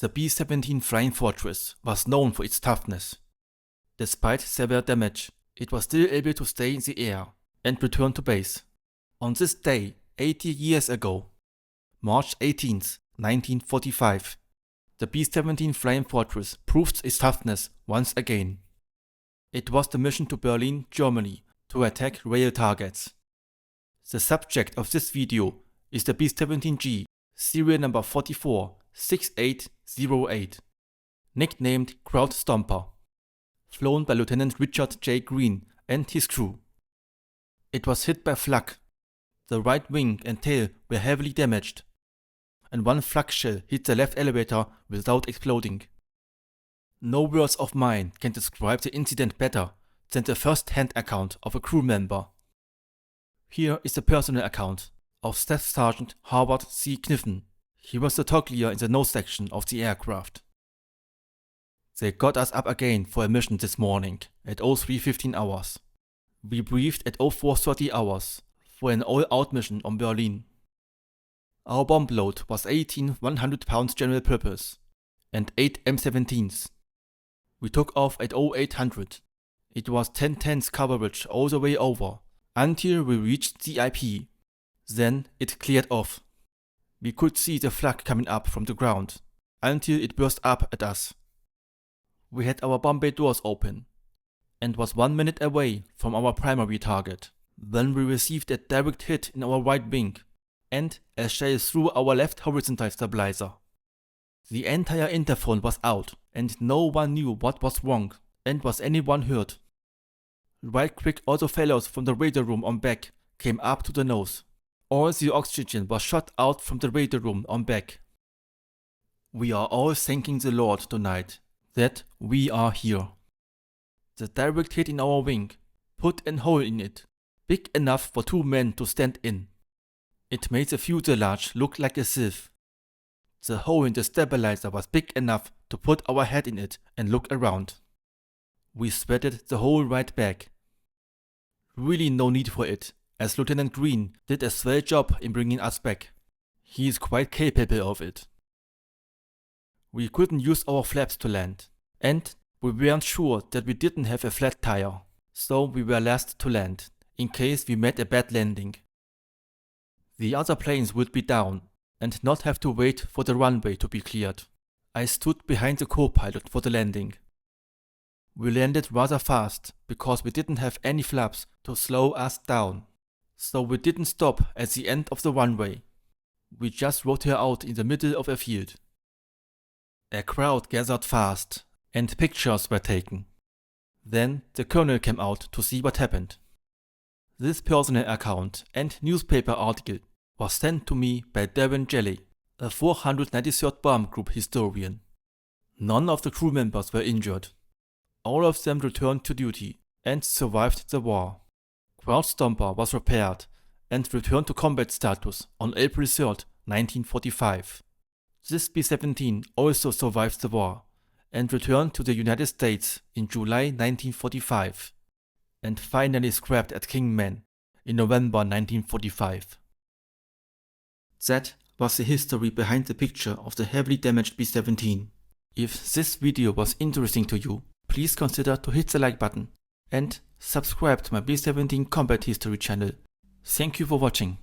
The B-17 Flying Fortress was known for its toughness. Despite severe damage, it was still able to stay in the air and return to base. On this day, 80 years ago, March 18, 1945, the B-17 Flying Fortress proved its toughness once again. It was the mission to Berlin, Germany, to attack rail targets. The subject of this video is the B-17G, serial number 446808, nicknamed Kraut Stomper, flown by Lieutenant Richard J. Greene and his crew. It was hit by flak. The right wing and tail were heavily damaged, and one flak shell hit the left elevator without exploding. No words of mine can describe the incident better than the first-hand account of a crew member. Here is the personal account of Staff Sergeant Hobert C. Kniffen. He was the Togglier in the nose section of the aircraft. They got us up again for a mission this morning at 03:15 hours. We briefed at 04:30 hours for an all-out mission on Berlin. Our bomb load was 18 100-pound general purpose and 8 M17s. We took off at 0800. It was 10-10 coverage all the way over until we reached the IP. Then it cleared off. We could see the flak coming up from the ground until it burst up at us. We had our bomb bay doors open and was 1 minute away from our primary target when we received a direct hit in our right wing and a shell through our left horizontal stabilizer. The entire interphone was out and no one knew what was wrong and was anyone hurt. Right quick autofellows from the radar room on back came up to the nose. All the oxygen was shot out from the radar room on back. We are all thanking the Lord tonight that we are here. The direct hit in our wing put a hole in it, big enough for 2 men to stand in. It made the fuselage look like a sieve. The hole in the stabilizer was big enough to put our head in it and look around. We sweated the whole ride back. Really no need for it, as Lieutenant Greene did a swell job in bringing us back. He is quite capable of it. We couldn't use our flaps to land, and we weren't sure that we didn't have a flat tire, so we were last to land, in case we made a bad landing. The other planes would be down, and not have to wait for the runway to be cleared. I stood behind the co-pilot for the landing. We landed rather fast, because we didn't have any flaps to slow us down. So we didn't stop at the end of the runway. We just rode her out in the middle of a field. A crowd gathered fast, and pictures were taken. Then the colonel came out to see what happened. This personal account and newspaper article was sent to me by Darren Jelly, a 493rd Bomb Group historian. None of the crew members were injured. All of them returned to duty and survived the war. Kraut Stomper was repaired and returned to combat status on April 3, 1945. This B-17 also survived the war and returned to the United States in July 1945 and finally scrapped at Kingman in November 1945. That was the history behind the picture of the heavily damaged B-17. If this video was interesting to you, please consider to hit the like button and subscribe to my B-17 Combat History channel. Thank you for watching.